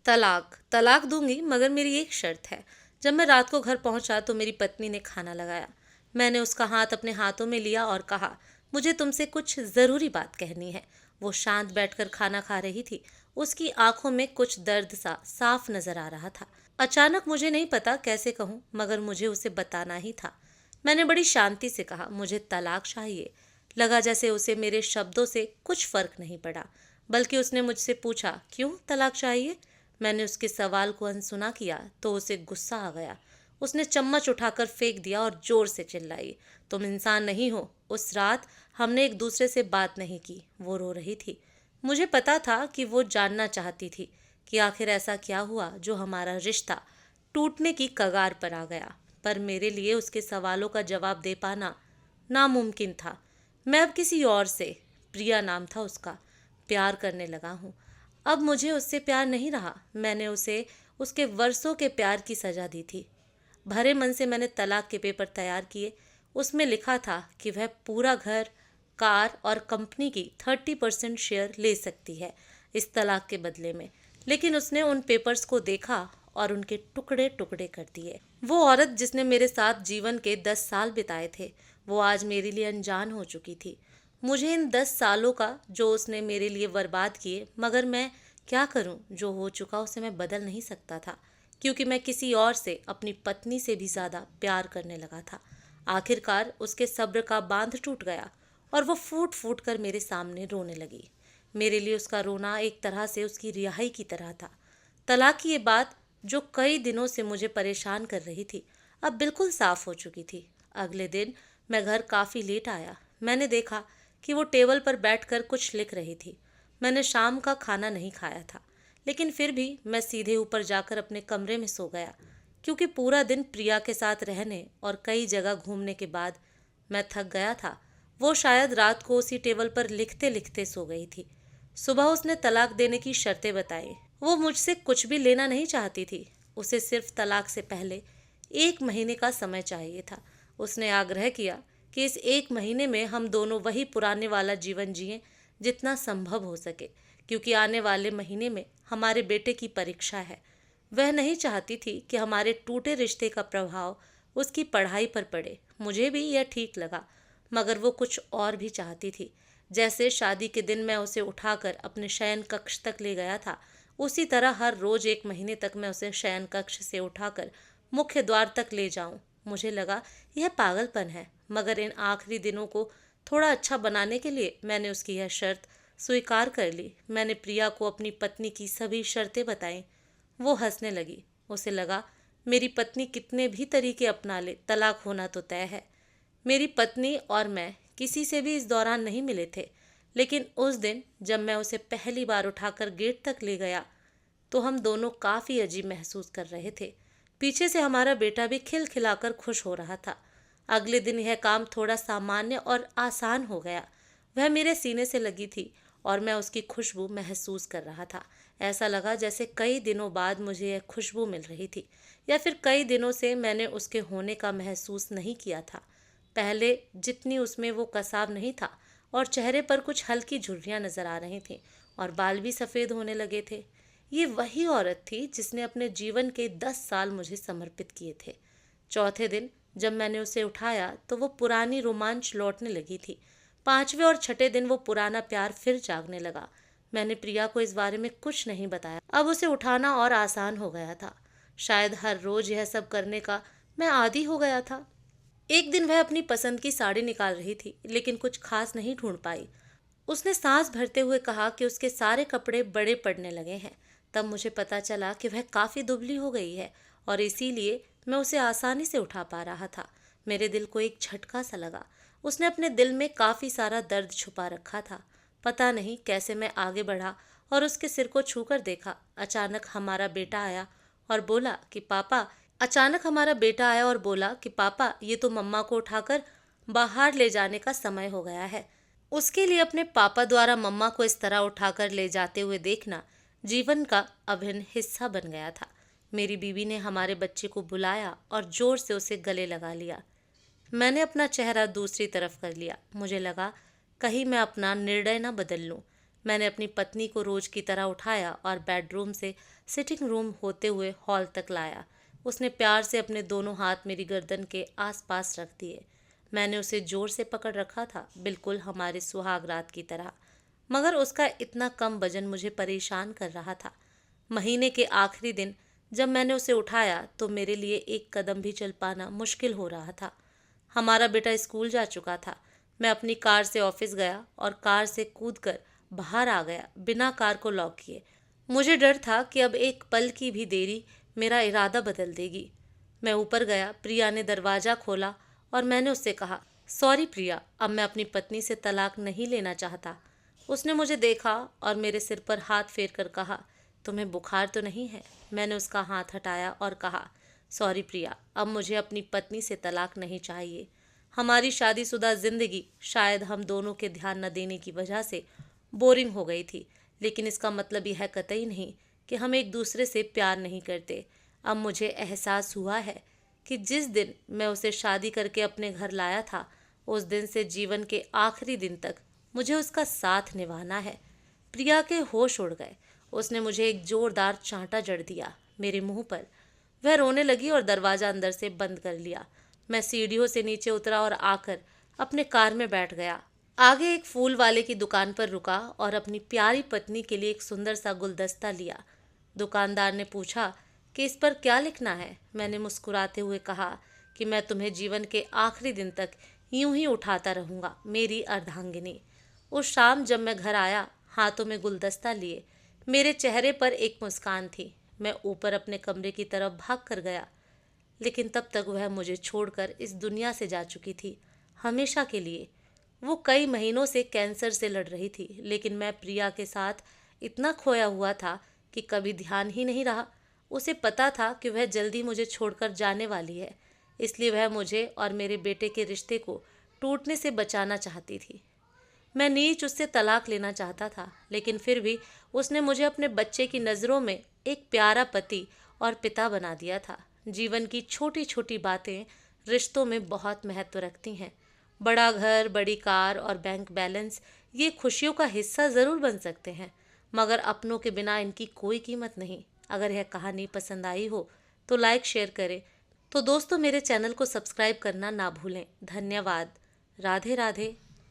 तलाक तलाक दूंगी, मगर मेरी एक शर्त है। जब मैं रात को घर पहुंचा तो मेरी पत्नी ने खाना लगाया। मैंने उसका हाथ अपने हाथों में लिया और कहा, मुझे तुमसे कुछ ज़रूरी बात कहनी है। वो शांत बैठकर खाना खा रही थी। उसकी आंखों में कुछ दर्द सा साफ नजर आ रहा था। अचानक मुझे नहीं पता कैसे कहूँ, मगर मुझे उसे बताना ही था। मैंने बड़ी शांति से कहा, मुझे तलाक चाहिए। लगा जैसे उसे मेरे शब्दों से कुछ फर्क नहीं पड़ा, बल्कि उसने मुझसे पूछा, क्यों तलाक चाहिए। मैंने उसके सवाल को अनसुना किया तो उसे गुस्सा आ गया। उसने चम्मच उठाकर फेंक दिया और जोर से चिल्लाई, तुम इंसान नहीं हो। उस रात हमने एक दूसरे से बात नहीं की। वो रो रही थी। मुझे पता था कि वो जानना चाहती थी कि आखिर ऐसा क्या हुआ जो हमारा रिश्ता टूटने की कगार पर आ गया। पर मेरे लिए उसके सवालों का जवाब दे पाना नामुमकिन था। मैं अब किसी और से, प्रिया नाम था उसका, प्यार करने लगा हूँ। अब मुझे उससे प्यार नहीं रहा। मैंने उसे उसके वर्षों के प्यार की सजा दी थी। भरे मन से मैंने तलाक के पेपर तैयार किए। उसमें लिखा था कि वह पूरा घर, कार और कंपनी की 30% शेयर ले सकती है इस तलाक के बदले में। लेकिन उसने उन पेपर्स को देखा और उनके टुकड़े टुकड़े कर दिए। वो औरत जिसने मेरे साथ जीवन के 10 साल बिताए थे, वो आज मेरे लिए अनजान हो चुकी थी। मुझे इन 10 सालों का जो उसने मेरे लिए बर्बाद किए, मगर मैं क्या करूं। जो हो चुका उसे मैं बदल नहीं सकता था, क्योंकि मैं किसी और से, अपनी पत्नी से भी ज़्यादा प्यार करने लगा था। आखिरकार उसके सब्र का बांध टूट गया और वो फूट फूट कर मेरे सामने रोने लगी। मेरे लिए उसका रोना एक तरह से उसकी रिहाई की तरह था। तलाक की ये बात, जो कई दिनों से मुझे परेशान कर रही थी, अब बिल्कुल साफ हो चुकी थी। अगले दिन मैं घर काफ़ी लेट आया। मैंने देखा कि वो टेबल पर बैठकर कुछ लिख रही थी। मैंने शाम का खाना नहीं खाया था, लेकिन फिर भी मैं सीधे ऊपर जाकर अपने कमरे में सो गया, क्योंकि पूरा दिन प्रिया के साथ रहने और कई जगह घूमने के बाद मैं थक गया था। वो शायद रात को उसी टेबल पर लिखते लिखते सो गई थी। सुबह उसने तलाक देने की शर्तें बताई। वो मुझसे कुछ भी लेना नहीं चाहती थी। उसे सिर्फ तलाक से पहले 1 महीने का समय चाहिए था। उसने आग्रह किया कि इस 1 महीने में हम दोनों वही पुराने वाला जीवन जिएं जितना संभव हो सके, क्योंकि आने वाले महीने में हमारे बेटे की परीक्षा है। वह नहीं चाहती थी कि हमारे टूटे रिश्ते का प्रभाव उसकी पढ़ाई पर पड़े। मुझे भी यह ठीक लगा, मगर वो कुछ और भी चाहती थी। जैसे शादी के दिन मैं उसे उठाकर अपने शयन कक्ष तक ले गया था, उसी तरह हर रोज 1 महीने तक मैं उसे शयन कक्ष से उठाकर मुख्य द्वार तक ले जाऊं। मुझे लगा यह पागलपन है, मगर इन आखिरी दिनों को थोड़ा अच्छा बनाने के लिए मैंने उसकी यह शर्त स्वीकार कर ली। मैंने प्रिया को अपनी पत्नी की सभी शर्तें बताईं। वो हंसने लगी। उसे लगा मेरी पत्नी कितने भी तरीके अपना ले, तलाक होना तो तय है। मेरी पत्नी और मैं किसी से भी इस दौरान नहीं मिले थे, लेकिन उस दिन जब मैं उसे पहली बार उठाकर गेट तक ले गया तो हम दोनों काफ़ी अजीब महसूस कर रहे थे। पीछे से हमारा बेटा भी खिलखिलाकर खुश हो रहा था। अगले दिन यह काम थोड़ा सामान्य और आसान हो गया। वह मेरे सीने से लगी थी और मैं उसकी खुशबू महसूस कर रहा था। ऐसा लगा जैसे कई दिनों बाद मुझे यह खुशबू मिल रही थी, या फिर कई दिनों से मैंने उसके होने का महसूस नहीं किया था। पहले जितनी उसमें वो कसाव नहीं था, और चेहरे पर कुछ हल्की झुर्रियाँ नजर आ रही थीं और बाल भी सफ़ेद होने लगे थे। ये वही औरत थी जिसने अपने जीवन के 10 साल मुझे समर्पित किए थे। चौथे दिन जब मैंने उसे उठाया तो वो पुरानी रोमांच लौटने लगी थी। 5वें और छठे दिन वो पुराना प्यार फिर जागने लगा। मैंने प्रिया को इस बारे में कुछ नहीं बताया। अब उसे उठाना और आसान हो गया था। शायद हर रोज यह सब करने का मैं आदी हो गया था। एक दिन वह अपनी पसंद की साड़ी निकाल रही थी, लेकिन कुछ खास नहीं ढूंढ पाई। उसने सांस भरते हुए कहा कि उसके सारे कपड़े बड़े पड़ने लगे हैं। तब मुझे पता चला कि वह काफ़ी दुबली हो गई है, और इसीलिए मैं उसे आसानी से उठा पा रहा था। मेरे दिल को एक झटका सा लगा। उसने अपने दिल में काफ़ी सारा दर्द छुपा रखा था। पता नहीं कैसे मैं आगे बढ़ा और उसके सिर को छूकर देखा। अचानक हमारा बेटा आया और बोला कि पापा, ये तो मम्मा को उठाकर बाहर ले जाने का समय हो गया है। उसके लिए अपने पापा द्वारा मम्मा को इस तरह उठाकर ले जाते हुए देखना जीवन का अभिन्न हिस्सा बन गया था। मेरी बीवी ने हमारे बच्चे को बुलाया और जोर से उसे गले लगा लिया। मैंने अपना चेहरा दूसरी तरफ कर लिया। मुझे लगा कहीं मैं अपना निर्णय न बदल लूं। मैंने अपनी पत्नी को रोज की तरह उठाया और बेडरूम से सिटिंग रूम होते हुए हॉल तक लाया। उसने प्यार से अपने दोनों हाथ मेरी गर्दन के आसपास रख दिए। मैंने उसे जोर से पकड़ रखा था, बिल्कुल हमारे सुहाग रात की तरह। मगर उसका इतना कम वजन मुझे परेशान कर रहा था। महीने के आखिरी दिन जब मैंने उसे उठाया तो मेरे लिए एक कदम भी चल पाना मुश्किल हो रहा था। हमारा बेटा स्कूल जा चुका था। मैं अपनी कार से ऑफिस गया और कार से कूदकर बाहर आ गया, बिना कार को लॉक किए। मुझे डर था कि अब एक पल की भी देरी मेरा इरादा बदल देगी। मैं ऊपर गया, प्रिया ने दरवाज़ा खोला और मैंने उससे कहा, सॉरी प्रिया, अब मैं अपनी पत्नी से तलाक नहीं लेना चाहता। उसने मुझे देखा और मेरे सिर पर हाथ फेर कर कहा, तुम्हें बुखार तो नहीं है? मैंने उसका हाथ हटाया और कहा, सॉरी प्रिया, अब मुझे अपनी पत्नी से तलाक नहीं चाहिए। हमारी शादीशुदा जिंदगी शायद हम दोनों के ध्यान न देने की वजह से बोरिंग हो गई थी, लेकिन इसका मतलब यह कतई नहीं कि हम एक दूसरे से प्यार नहीं करते। अब मुझे एहसास हुआ है कि जिस दिन मैं उसे शादी करके अपने घर लाया था, उस दिन से जीवन के आखिरी दिन तक मुझे उसका साथ निभाना है। प्रिया के होश उड़ गए। उसने मुझे एक जोरदार चांटा जड़ दिया मेरे मुंह पर। वह रोने लगी और दरवाजा अंदर से बंद कर लिया। मैं सीढ़ियों से नीचे उतरा और आकर अपने कार में बैठ गया। आगे एक फूल वाले की दुकान पर रुका और अपनी प्यारी पत्नी के लिए एक सुंदर सा गुलदस्ता लिया। दुकानदार ने पूछा कि इस पर क्या लिखना है। मैंने मुस्कुराते हुए कहा कि मैं तुम्हें जीवन के आखिरी दिन तक यूं ही उठाता रहूंगा, मेरी अर्धांगिनी। उस शाम जब मैं घर आया, हाथों में गुलदस्ता लिए, मेरे चेहरे पर एक मुस्कान थी। मैं ऊपर अपने कमरे की तरफ भाग कर गया, लेकिन तब तक वह मुझे छोड़कर इस दुनिया से जा चुकी थी, हमेशा के लिए। वो कई महीनों से कैंसर से लड़ रही थी, लेकिन मैं प्रिया के साथ इतना खोया हुआ था कि कभी ध्यान ही नहीं रहा। उसे पता था कि वह जल्दी मुझे छोड़कर जाने वाली है, इसलिए वह मुझे और मेरे बेटे के रिश्ते को टूटने से बचाना चाहती थी। मैं नीच उससे तलाक लेना चाहता था, लेकिन फिर भी उसने मुझे अपने बच्चे की नज़रों में एक प्यारा पति और पिता बना दिया था। जीवन की छोटी छोटी बातें रिश्तों में बहुत महत्व रखती हैं। बड़ा घर, बड़ी कार और बैंक बैलेंस ये खुशियों का हिस्सा ज़रूर बन सकते हैं, मगर अपनों के बिना इनकी कोई कीमत नहीं। अगर यह कहानी पसंद आई हो तो लाइक शेयर करें। तो दोस्तों, मेरे चैनल को सब्सक्राइब करना ना भूलें। धन्यवाद। राधे राधे।